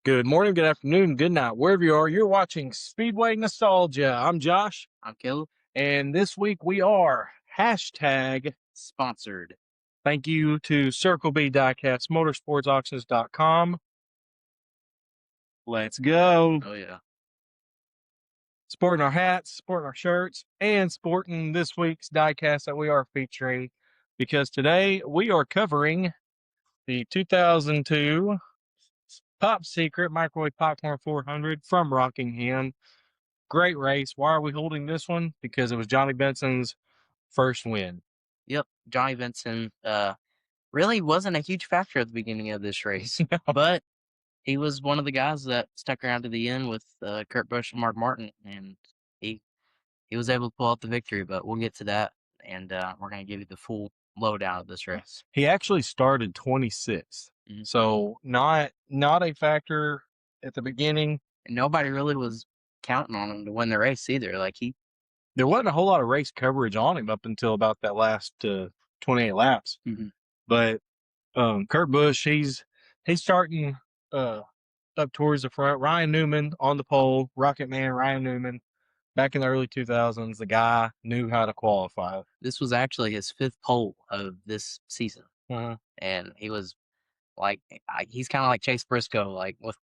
Good morning, good afternoon, good night, wherever you are. You're watching Speedway Nostalgia. I'm Josh, I'm Caleb. and this week we are hashtag Sponsored. thank you to Circle B Diecast, motorsportsauctions.com. Let's go. Oh yeah. Sporting our hats, sporting our shirts, and sporting this week's diecast that we are featuring because today we are covering the 2002 Top Secret Microwave Popcorn 400 from Rockingham. Great race. Why are we holding this one? Because it was Johnny Benson's first win. Yep. Johnny Benson really wasn't a huge factor at the beginning of this race, but he was one of the guys that stuck around to the end with Kurt Busch and Mark Martin, and he he was able to pull out the victory. But we'll get to that, and we're gonna give you the full lowdown of this race. He actually started 26th, Mhm. so not a factor at the beginning. And nobody really was counting on him to win the race either. Like There wasn't a whole lot of race coverage on him up until about that last 28 laps. Mhm. But Kurt Busch, he's starting up towards the front. Ryan Newman on the pole, Rocket Man Ryan Newman. Back in the early 2000s, the guy knew how to qualify. This was actually his fifth pole of this season, Uh-huh. and he was like, he's kind of like Chase Briscoe, like with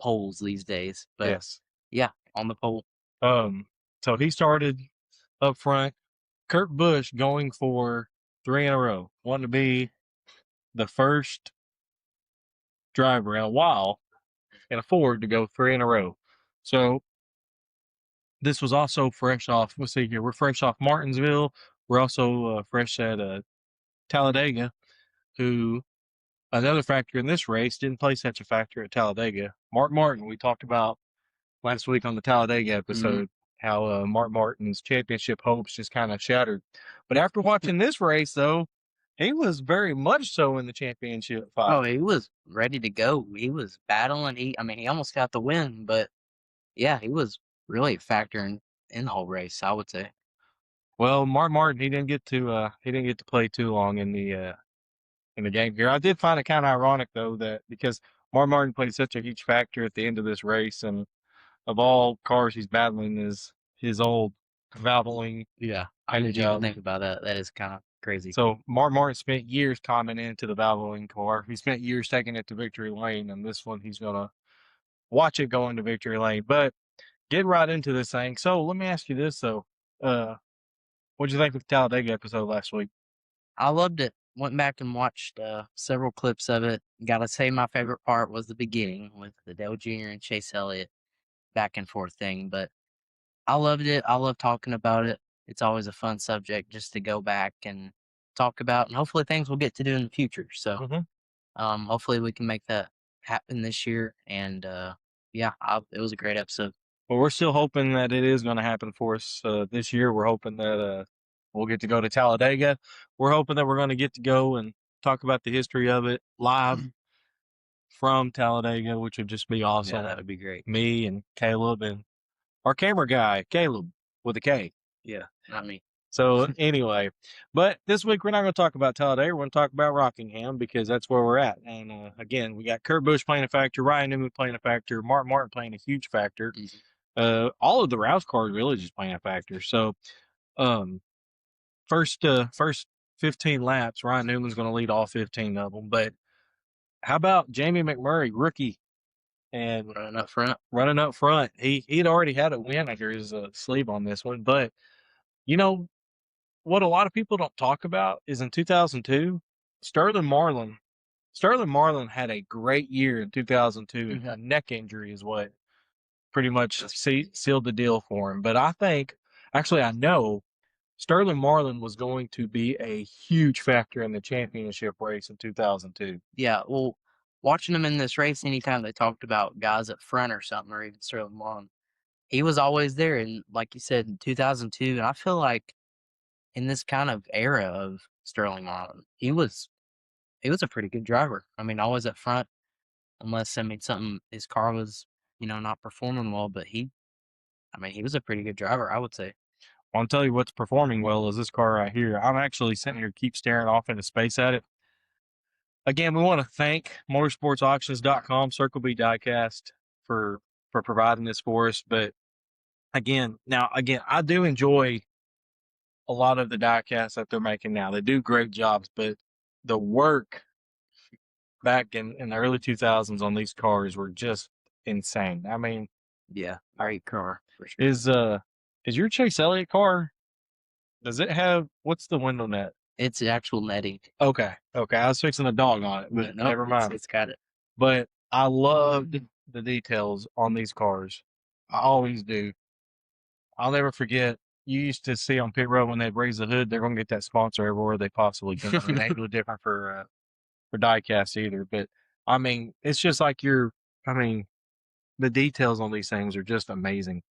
poles these days. But Yes. yeah, on the pole. So he started up front. Kurt Busch going for 3 in a row, wanting to be the first driver in a while in a Ford to go 3 in a row. So this was also fresh off. Let's see here. We're fresh off Martinsville. We're also fresh at Talladega, who another factor in this race didn't play such a factor at Talladega. Mark Martin, we talked about last week on the Talladega episode, how Mark Martin's championship hopes just kind of shattered. But after watching this race, though, he was very much so in the championship fight. Oh, he was ready to go. He was battling. He almost got the win, but yeah, he was really a factor in the whole race, I would say. Well, Mark Martin, he didn't get to play too long in the game here. I did find it kind of ironic though that because Mark Martin played such a huge factor at the end of this race, and of all cars he's battling is his old Valvoline. Yeah, I didn't even think about that. That is kind of crazy. So Mark Martin spent years climbing into the Valvoline car. He spent years taking it to victory lane, and this one he's gonna watch it go into victory lane. But get right into this thing. So let me ask you this though. What'd you think of the Talladega episode last week? I loved it. Went back and watched several clips of it. Gotta say, my favorite part was the beginning with the Dale Jr. and Chase Elliott back and forth thing. But I loved it. I love talking about it. It's always a fun subject just to go back and talk about, and hopefully things we'll get to do in the future. So, hopefully we can make that happen this year. And yeah, it was a great episode. Well, we're still hoping that it is going to happen for us this year. We're hoping that we'll get to go to Talladega. We're hoping that we're going to get to go and talk about the history of it live from Talladega, which would just be awesome. Yeah, that would be great. Me and Caleb and our camera guy, Caleb, with a K. Yeah, not me. So anyway, but this week we're not going to talk about Talladega. We're going to talk about Rockingham because that's where we're at. And again, we got Kurt Busch playing a factor, Ryan Newman playing a factor, Mark Martin playing a huge factor. All of the Roush cars really just playing a factor. So first 15 laps, Ryan Newman's going to lead all 15 of them. But how about Jamie McMurray, rookie, and Running up front? Running up front. He'd already had a win under his sleeve on this one. But you know what a lot of people don't talk about is in 2002, Sterling Marlin had a great year in 2002. A neck injury is what pretty much sealed the deal for him. But I know Sterling Marlin was going to be a huge factor in the championship race in 2002. Yeah, well, watching him in this race, anytime they talked about guys up front or something, or even Sterling Marlin, he was always there. And like you said, in 2002, and I feel like in this kind of era of Sterling Marlin, he was a pretty good driver. Always up front, unless something his car was, not performing well. But he was a pretty good driver, I would say. Well, I'll tell you what's performing well is this car right here. I'm actually sitting here, keep staring off into space at it. Again, we want to thank motorsportsauctions.com, Circle B Diecast for providing this for us. But again, I do enjoy a lot of the diecasts that they're making now. They do great jobs, but the work back in the early 2000s on these cars were just insane. I mean, Yeah, great car for sure. is your Chase Elliott car? Does it have what's the window net? It's the actual netting. Okay. I was fixing a dog on it, but Nope, never mind. It's got it. But I loved the details on these cars. I always do. I'll never forget. You used to see on pit road when they'd raise the hood, they're going to get that sponsor everywhere they possibly can. It ain't no different for diecast either. But I mean, it's just like the details on these things are just amazing.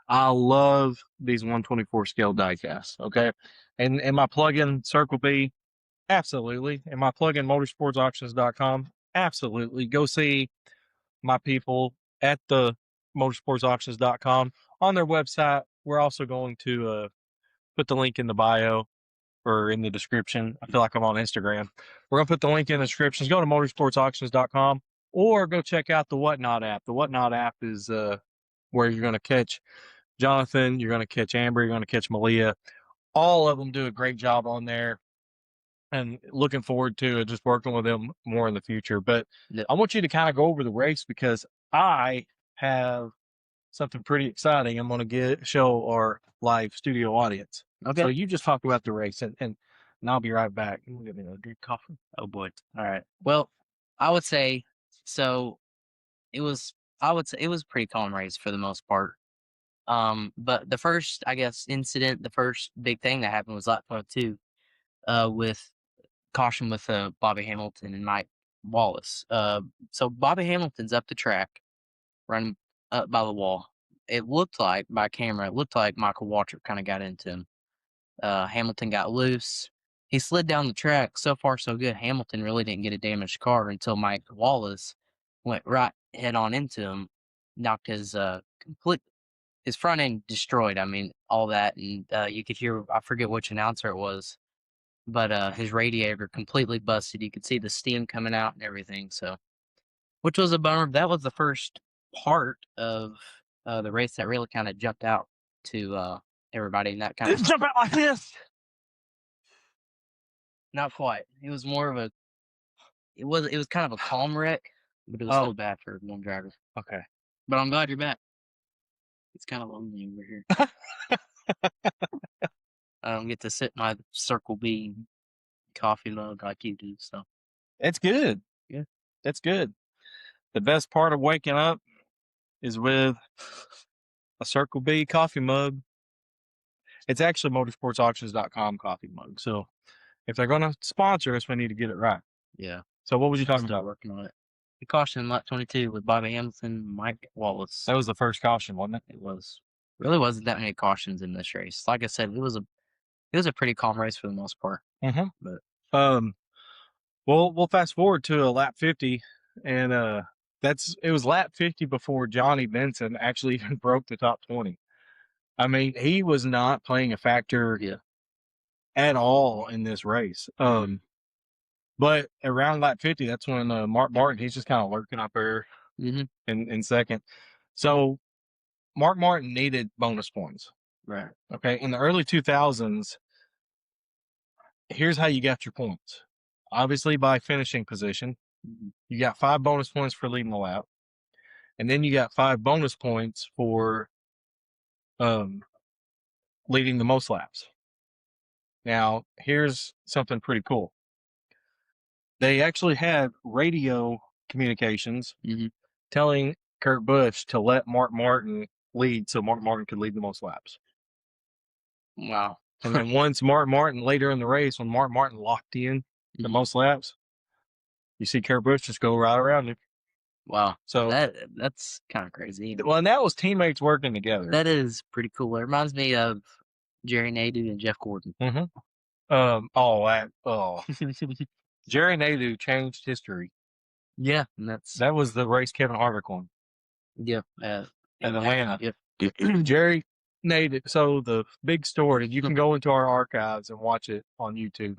I love these 124 scale diecasts. Okay, and am I plugging Circle B? Absolutely. Am I plugging motorsportsauctions.com? Absolutely. Go see my people at the motorsportsauctions.com on their website. We're also going to put the link in the bio or in the description. I feel like I'm on Instagram. We're going to put the link in the description. Go to motorsportsauctions.com or go check out the Whatnot app. The Whatnot app is where you're going to catch Jonathan, you're going to catch Amber, you're going to catch Malia. All of them do a great job on there. And looking forward to just working with them more in the future. But Yep. I want you to kind of go over the race because I have something pretty exciting I'm going to show our live studio audience. Okay. So you just talk about the race and I'll be right back. I'm going to get a good coffee. Oh boy. All right. Well, I would say so. It was a pretty calm race for the most part. But the first, I guess, incident, the first big thing that happened was lap 22, with caution with Bobby Hamilton and Mike Wallace. So Bobby Hamilton's up the track, running up by the wall. It looked like by camera, Michael Waltrip kind of got into him. Hamilton got loose. He slid down the track. So far, so good. Hamilton really didn't get a damaged car until Mike Wallace went right head on into him, knocked his his front end destroyed. I mean, all that, and you could hear, I forget which announcer it was, but his radiator completely busted. You could see the steam coming out and everything. So, which was a bummer. That was the first part of the race that really kind of jumped out to everybody, and that kind of jump out like this. Not quite. It was more of a. It was kind of a calm wreck, but it was still bad for one driver. Okay. But I'm glad you're back. It's kind of lonely over here. I don't get to sit in my Circle B coffee mug like you do. So it's good. Yeah. That's good. The best part of waking up is with a Circle B coffee mug. It's actually motorsportsauctions.com coffee mug. So if they're going to sponsor us, we need to get it right. Yeah. So what was you talking Still about? working on it. The caution in lap 22 with Bobby Hamilton, Mike Wallace. That was the first caution, wasn't it? It was. Really wasn't that many cautions in this race. Like I said, it was a pretty calm race for the most part. Mm-hmm. But we'll fast forward to a lap 50, and it was lap 50 before Johnny Benson actually even broke the top 20. I mean, he was not playing a factor at all in this race. But around lap 50, that's when Mark Martin, he's just kind of lurking up there in second. So Mark Martin needed bonus points. Right. Okay. In the early 2000s, here's how you got your points. Obviously, by finishing position, you got 5 bonus points for leading the lap. And then you got 5 bonus points for leading the most laps. Now, here's something pretty cool. They actually had radio communications telling Kurt Busch to let Mark Martin lead so Mark Martin could lead the most laps. Wow. And then once Mark Martin, later in the race, when Mark Martin locked in the most laps, you see Kurt Busch just go right around him. Wow. So that's kind of crazy. Well, and that was teammates working together. That is pretty cool. It reminds me of Jerry Nadeau and Jeff Gordon. Jerry Nadeau changed history. Yeah, and that was the race Kevin Harvick won. Yeah, at Atlanta. Yep. Jerry Nadeau. So the big story, you can go into our archives and watch it on YouTube.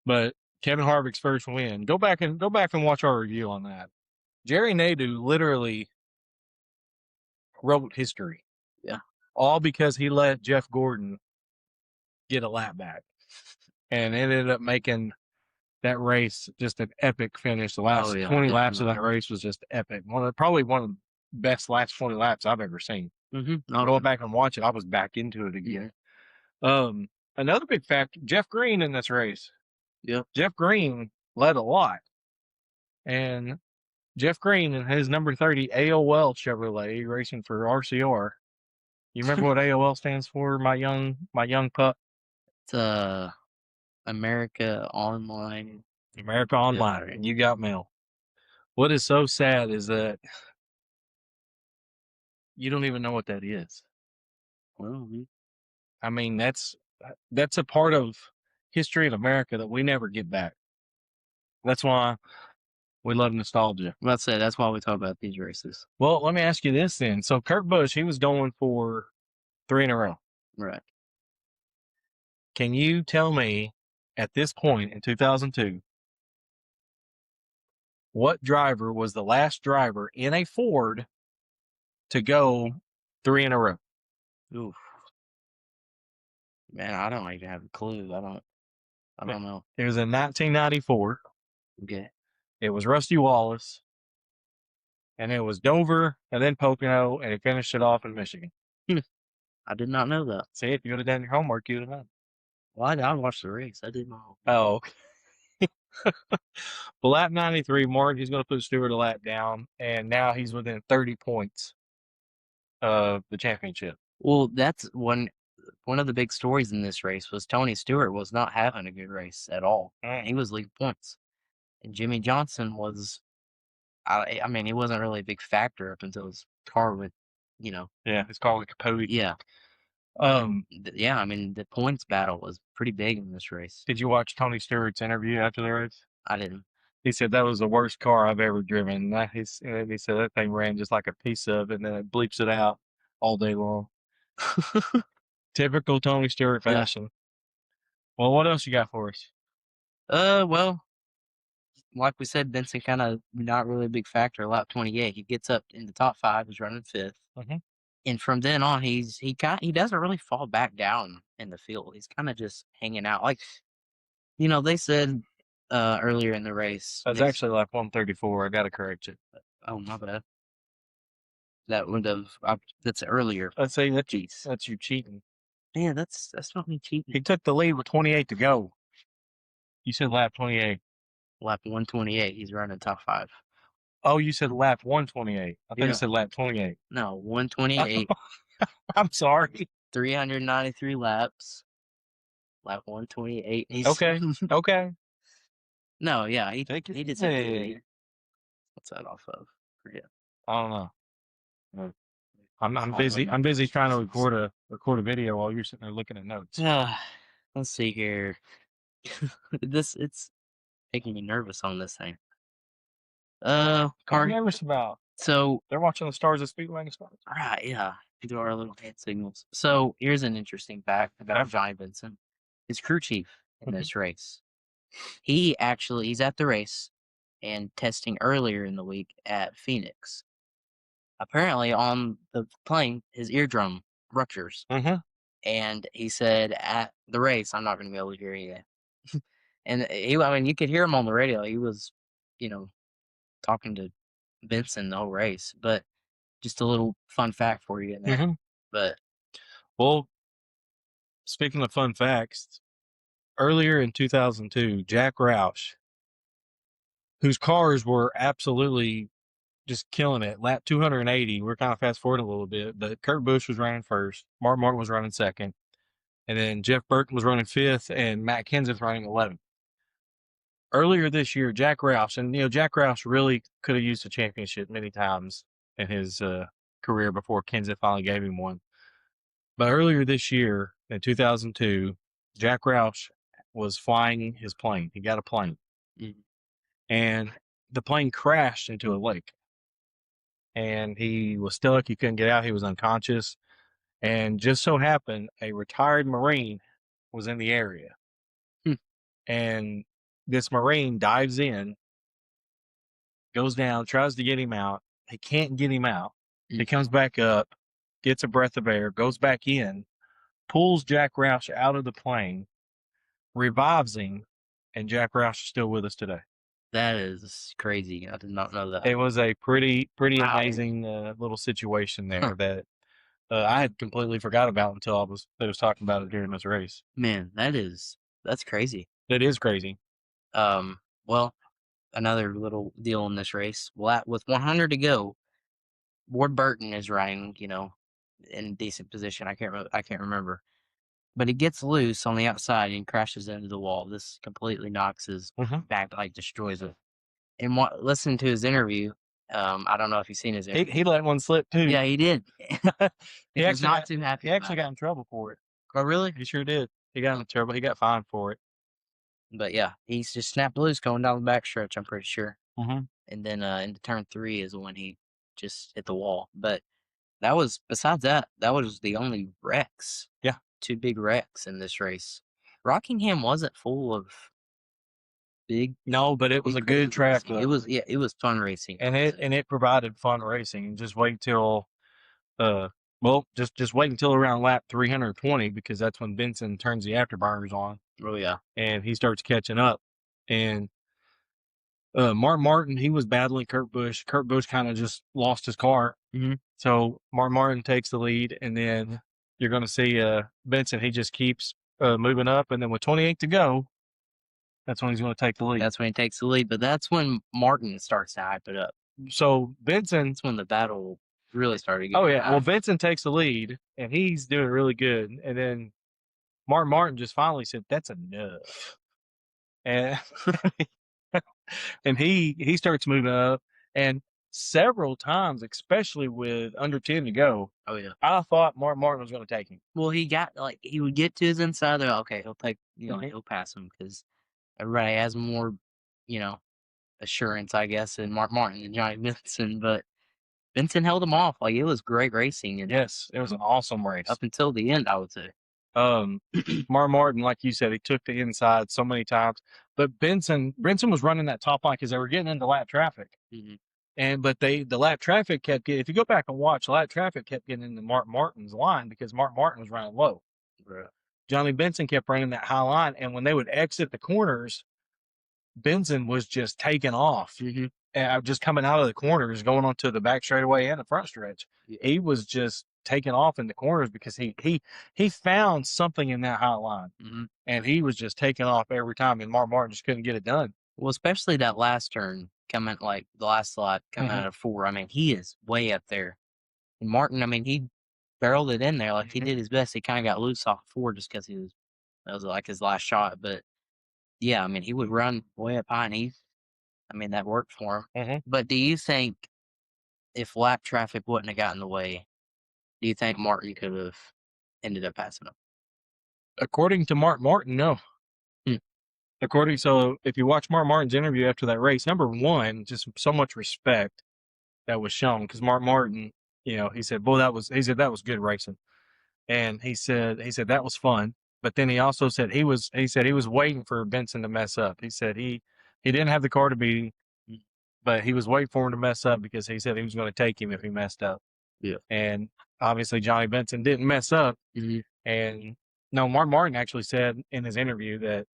But Kevin Harvick's first win. Go back and watch our review on that. Jerry Nadeau literally wrote history. Yeah. All because he let Jeff Gordon get a lap back. And it ended up making that race just an epic finish. The last 20 laps of that race was just epic. Probably one of the best last 20 laps I've ever seen. Going back and watch it, I was back into it again. Another big factor, Jeff Green in this race. Yep. Jeff Green led a lot. And Jeff Green and his number 30 AOL Chevrolet racing for RCR. You remember what AOL stands for, my young pup? It's America Online. America Online. And you got mail. What is so sad is that you don't even know what that is. Well, I mean, that's a part of history in America that we never get back. That's why we love nostalgia. let's say that's why we talk about these races. Well, let me ask you this then. So Kurt Busch, he was going for 3 in a row. Right. Can you tell me at this point in 2002, what driver was the last driver in a Ford to go 3 in a row? Oof. Man, I don't even have a clue. I don't know. It was in 1994. Okay. It was Rusty Wallace. And it was Dover and then Pocono, and he finished it off in Michigan. I did not know that. See, if you would have done your homework, you would have known. Well, I watched the race. I didn't know. Oh. Well, lap 93, Martin, he's going to put Stewart a lap down, and now he's within 30 points of the championship. Well, that's one of the big stories in this race was Tony Stewart was not having a good race at all. He was leading points. And Jimmy Johnson was, I mean, he wasn't really a big factor up until his car with, Yeah, his car with Capote. Yeah. Yeah, I mean, the points battle was pretty big in this race. Did you watch Tony Stewart's interview after the race? I didn't. He said that was the worst car I've ever driven. He said that thing ran just like a piece of it, and then it bleeps it out all day long. Typical Tony Stewart fashion. Yeah. Well, what else you got for us? Well, like we said, Benson kind of not really a big factor. Lap 28, he gets up in the top 5, he's running 5th. And from then on, he doesn't really fall back down in the field. He's kind of just hanging out. Like, they said earlier in the race. That's actually lap 134. I got to correct you. Oh, my bad. That would have, that's earlier. I'd say that's you cheating. Yeah, that's not me cheating. He took the lead with 28 to go. You said lap 28. Lap 128, he's running top 5. Oh, you said lap 128. I think you said lap 28. No, 128. I'm sorry. 393 laps. Lap 128. Okay. Okay. No, yeah, he did say what's that off of? Forget. I don't know. I'm busy. I'm busy trying to record a video while you're sitting there looking at notes. Let's see here. It's making me nervous on this thing. Car nervous about. So they're watching the stars of Speedway Nostalgia. Right, yeah. We do our little hand signals. So here's an interesting fact about Johnny Benson. His crew chief in this race. He's at the race and testing earlier in the week at Phoenix. Apparently on the plane, his eardrum ruptures. And he said at the race, I'm not going to be able to hear you. And you could hear him on the radio. He was, talking to Benson the whole race. But just a little fun fact for you in there. But well, speaking of fun facts, earlier in 2002, Jack Roush, whose cars were absolutely just killing it, lap 280, we're kind of fast forward a little bit, but Kurt Busch was running first, Mark Martin was running second, and then Jeff Burton was running 5th, and Matt Kenseth running 11th. Earlier this year, Jack Roush, and Jack Roush really could have used a championship many times in his career before Kenseth finally gave him one. But earlier this year, in 2002, Jack Roush was flying his plane. He got a plane. And the plane crashed into a lake. And he was stuck. He couldn't get out. He was unconscious. And just so happened, a retired Marine was in the area. And this Marine dives in, goes down, tries to get him out. He can't get him out. He comes back up, gets a breath of air, goes back in, pulls Jack Roush out of the plane, revives him, and Jack Roush is still with us today. That is crazy. I did not know that. It was a pretty Wow. amazing little situation there that I had completely forgot about until they was talking about it during this race. Man, that's crazy. That is crazy. Well, another little deal in this race. With 100 to go, Ward Burton is riding, in decent position. I can't remember, but he gets loose on the outside and crashes into the wall. This completely knocks his back, like destroys it. And listening to his interview, I don't know if you've seen his interview. He let one slip too. Yeah, he did. He was not too happy. He actually got in trouble for it. Oh, really? He sure did. He got in trouble. He got fined for it. But yeah, he's just snapped loose going down the back stretch, I'm pretty sure. Mm-hmm. And then into turn 3 is when he just hit the wall. But besides that was the only wrecks. Yeah. 2 big wrecks in this race. Rockingham wasn't full of big. No, but it was a good track. It was fun racing. And it provided fun racing. And just wait till just wait until around lap 320 because that's when Benson turns the afterburners on. Oh yeah. And he starts catching up. And Mark Martin, he was battling Kurt Busch. Kurt Busch kind of just lost his car. Mm-hmm. So Mark Martin takes the lead, and then you're going to see Benson. He just keeps moving up, and then with 28 to go, that's when he's going to take the lead. That's when he takes the lead, but that's when Martin starts to hype it up. So Benson's when the battle really started getting. Oh yeah, well Benson takes the lead, and he's doing really good, and then Mark Martin just finally said, "That's enough," and and he starts moving up, and several times, especially with under 10 to go. Oh yeah, I thought Mark Martin was going to take him. Well, he would get to his inside. They're okay. He'll take he'll pass him because everybody has more assurance, I guess, in Mark Martin than Johnny Benson. But Benson held him off. Like, it was great racing. And yes, it was an awesome race up until the end, I would say. Mark Martin, like you said, he took the inside so many times, but Benson was running that top line because they were getting into lap traffic. Mm-hmm. But the lap traffic kept getting, if you go back and watch, the lap traffic kept getting into Mark Martin's line because Mark Martin was running low. Right. Johnny Benson kept running that high line, and when they would exit the corners, Benson was just taking off. Mm-hmm. Just coming out of the corners, going onto the back straightaway and the front stretch. Yeah. He was just taking off in the corners because he found something in that high line. Mm-hmm. And he was just taking off every time, and Mark Martin just couldn't get it done. Well, especially that last turn coming, like the last slot coming out of 4. I mean, he is way up there. And Martin, I mean, he barreled it in there. Like, he did his best. He kind of got loose off 4 just because that was like his last shot. But yeah, I mean, he would run way up high, and that worked for him. Mm-hmm. But do you think if lap traffic wouldn't have gotten in the way, do you think Martin could have ended up passing him? According to Mark Martin, no. So if you watch Mark Martin's interview after that race, number one, just so much respect that was shown because Mark Martin, he said, "Boy, that was good racing," and he said that was fun. But then he also said he was waiting for Benson to mess up. He said he didn't have the car to beat him, but he was waiting for him to mess up because he said he was going to take him if he messed up. Yeah. And obviously Johnny Benson didn't mess up. Mm-hmm. And no, Mark Martin actually said in his interview that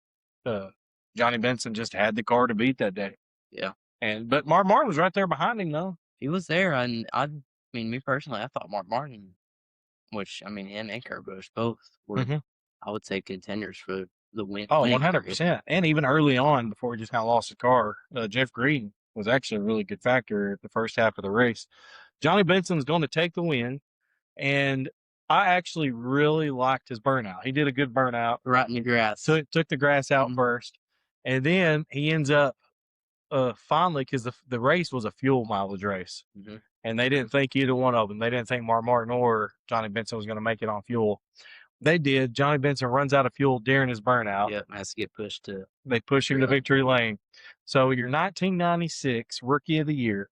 Johnny Benson just had the car to beat that day. Yeah. But Mark Martin was right there behind him though. He was there, and I mean, me personally, I thought Mark Martin, which, I mean, him and Kurt Busch both were, I would say, contenders for the win. Oh, 100%. And even early on, before he just kind of lost his car, Jeff Green was actually a really good factor at the first half of the race. Johnny Benson's going to take the win, and I actually really liked his burnout. He did a good burnout. Right in the grass. Took the grass out first, and then he ends up finally, because the race was a fuel mileage race, and they didn't think either one of them. They didn't think Mark Martin or Johnny Benson was going to make it on fuel. They did. Johnny Benson runs out of fuel during his burnout. Yep, has to get pushed to. They push him to victory lane. So your 1996 Rookie of the Year,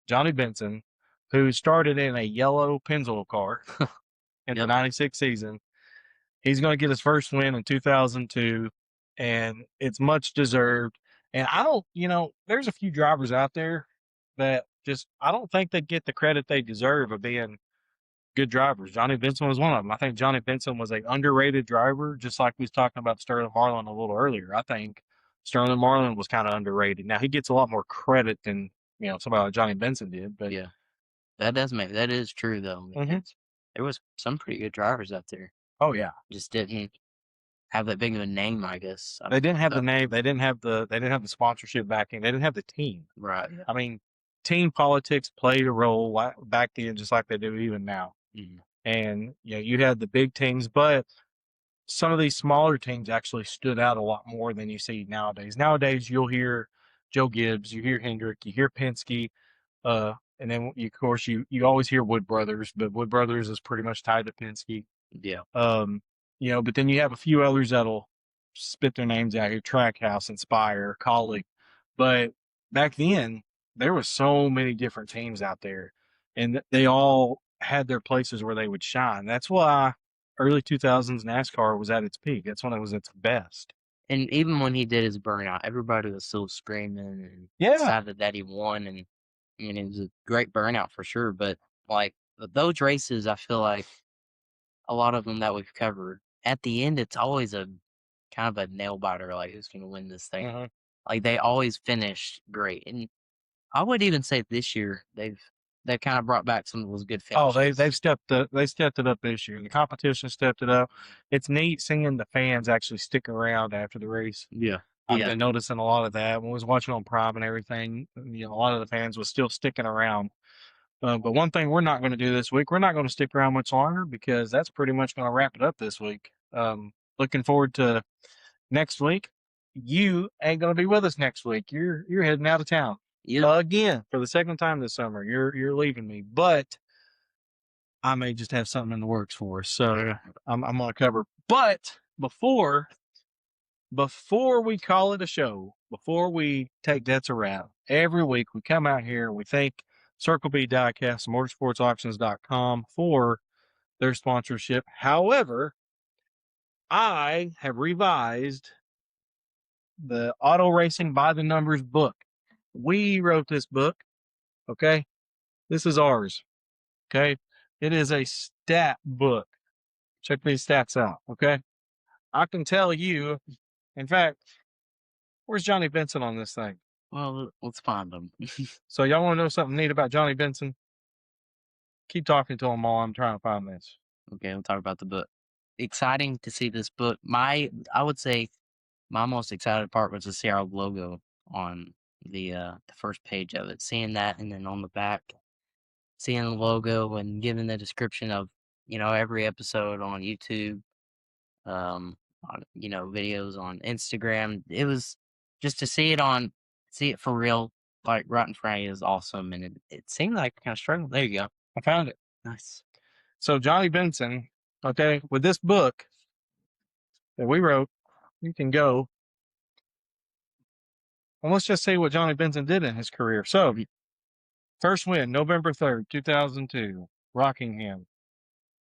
Johnny Benson, who started in a yellow Pennzoil car in the 96 season, he's going to get his first win in 2002. and it's much deserved. And I don't, there's a few drivers out there that I don't think they get the credit they deserve of being good drivers. Johnny Benson was one of them. I think Johnny Benson was an underrated driver, just like we was talking about Sterling Marlin a little earlier. I think Sterling Marlin was kind of underrated. Now he gets a lot more credit than somebody like Johnny Benson did. But Yeah, that is true though. There was some pretty good drivers out there. Oh yeah, just didn't have that big of a name, I guess. They didn't have the name. They didn't have the sponsorship backing. They didn't have the team. Right. I mean, team politics played a role back then, just like they do even now. Mm-hmm. And you had the big teams, but some of these smaller teams actually stood out a lot more than you see nowadays. Nowadays, you'll hear Joe Gibbs, you hear Hendrick, you hear Penske, and then of course you always hear Wood Brothers, but Wood Brothers is pretty much tied to Penske. Yeah. But then you have a few others that'll spit their names out here: Trackhouse, Inspire, Colleague. But back then, there was so many different teams out there, and they all had their places where they would shine. That's why early 2000s NASCAR was at its peak. That's when it was its best. And even when he did his burnout, everybody was still screaming and excited that he won. And it was a great burnout for sure. But like those races, I feel like a lot of them that we've covered, at the end, it's always a kind of a nail biter, like who's going to win this thing. Mm-hmm. Like they always finish great. And I would even say this year they've kind of brought back some of those good finishes. Oh, they've stepped it up this year. The competition stepped it up. It's neat seeing the fans actually stick around after the race. Yeah. I've been noticing a lot of that. When I was watching on Prime and everything, a lot of the fans was still sticking around. But one thing we're not going to do this week, we're not going to stick around much longer because that's pretty much going to wrap it up this week. Looking forward to next week. You ain't going to be with us next week. You're heading out of town. Again, for the second time this summer. You're leaving me, but I may just have something in the works for us. So I'm going to cover. But before we call it a show, before we take that's a wrap, every week we come out here and we thank Circle B Diecast, motorsportsauctions.com for their sponsorship. However, I have revised the Auto Racing by the Numbers book. We wrote this book, okay? This is ours, okay? It is a stat book. Check these stats out, okay? I can tell you, in fact, where's Johnny Benson on this thing? Well, let's find him. So y'all want to know something neat about Johnny Benson? Keep talking to him while I'm trying to find this. Okay, we'll talk about the book. Exciting to see this book. I would say my most excited part was to see our logo on the first page of it. Seeing that, and then on the back, seeing the logo and giving the description of every episode on YouTube, on videos on Instagram. It was just to see it for real, like right in front of you, is awesome. And it seemed like kind of struggling. There you go. I found it. Nice. So Johnny Benson, okay, with this book that we wrote, you can go. And let's just see what Johnny Benson did in his career. So, first win, November 3rd, 2002, Rockingham.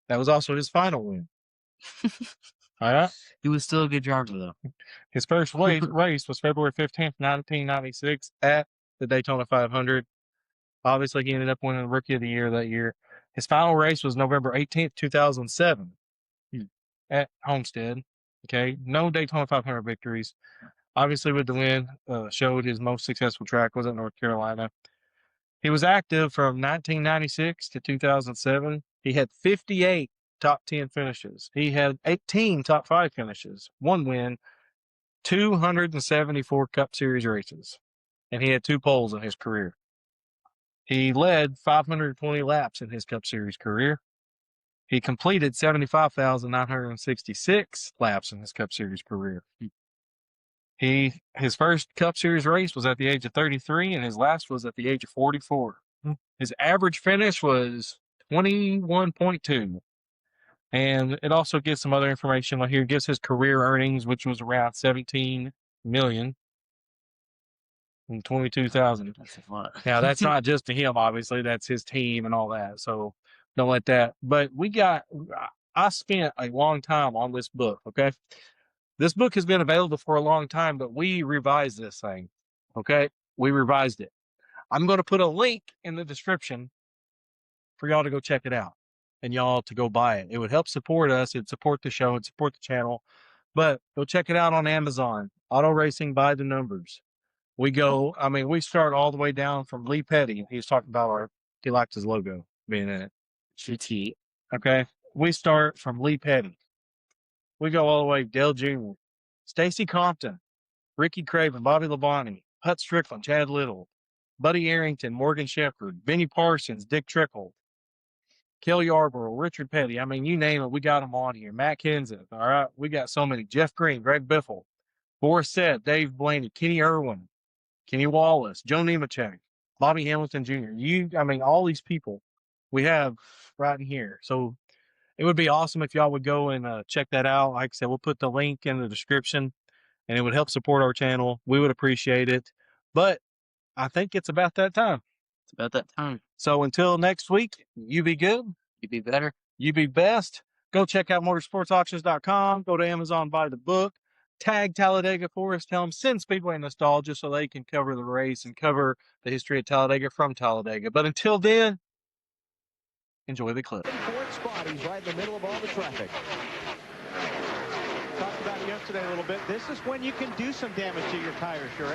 That was also his final win. All right. He was still a good driver, though. His first race was February 15th, 1996 at the Daytona 500. Obviously, he ended up winning the Rookie of the Year that year. His final race was November 18th, 2007 at Homestead. Okay. No Daytona 500 victories. Obviously, with the win, showed his most successful track was at North Carolina. He was active from 1996 to 2007. He had 58 top 10 finishes. He had 18 top 5 finishes, 1 win, 274 Cup Series races, and he had 2 poles in his career. He led 520 laps in his Cup Series career. He completed 75,966 laps in his Cup Series career. His first Cup Series race was at the age of 33, and his last was at the age of 44. His average finish was 21.2. And it also gives some other information here. It gives his career earnings, which was around $17 million and 22,000. That's a lot. Now, that's not just to him, obviously. That's his team and all that. So don't let that. But I spent a long time on this book, okay? This book has been available for a long time, but we revised this thing. Okay, we revised it. I'm going to put a link in the description for y'all to go check it out and y'all to go buy it. It would help support us. It'd support the show and support the channel. But go check it out on Amazon. Auto Racing by the Numbers. We start all the way down from Lee Petty. He was talking about he liked his logo being in it. GT. Okay. We start from Lee Petty. We go all the way Dale Jr., Stacy Compton, Ricky Craven, Bobby Labonte, Hut Strickland, Chad Little, Buddy Arrington, Morgan Shepherd, Benny Parsons, Dick Trickle, Kel Yarborough, Richard Petty. I mean, you name it, we got them on here. Matt Kenseth. All right. We got so many. Jeff Green, Greg Biffle, Boris Sett, Dave Blaney, Kenny Irwin, Kenny Wallace, Joe Nemechek, Bobby Hamilton Jr. All these people we have right in here. So it would be awesome if y'all would go and check that out. Like I said, we'll put the link in the description and it would help support our channel. We would appreciate it. But I think it's about that time. It's about that time. So until next week, you be good. You be better. You be best. Go check out motorsportsauctions.com. Go to Amazon, buy the book. Tag Talladega for us. Tell them send Speedway Nostalgia so they can cover the race and cover the history of Talladega from Talladega. But until then, enjoy the clip. Fourth spot. He's right in the middle of all the traffic. Talked about it yesterday a little bit. This is when you can do some damage to your tires, sure.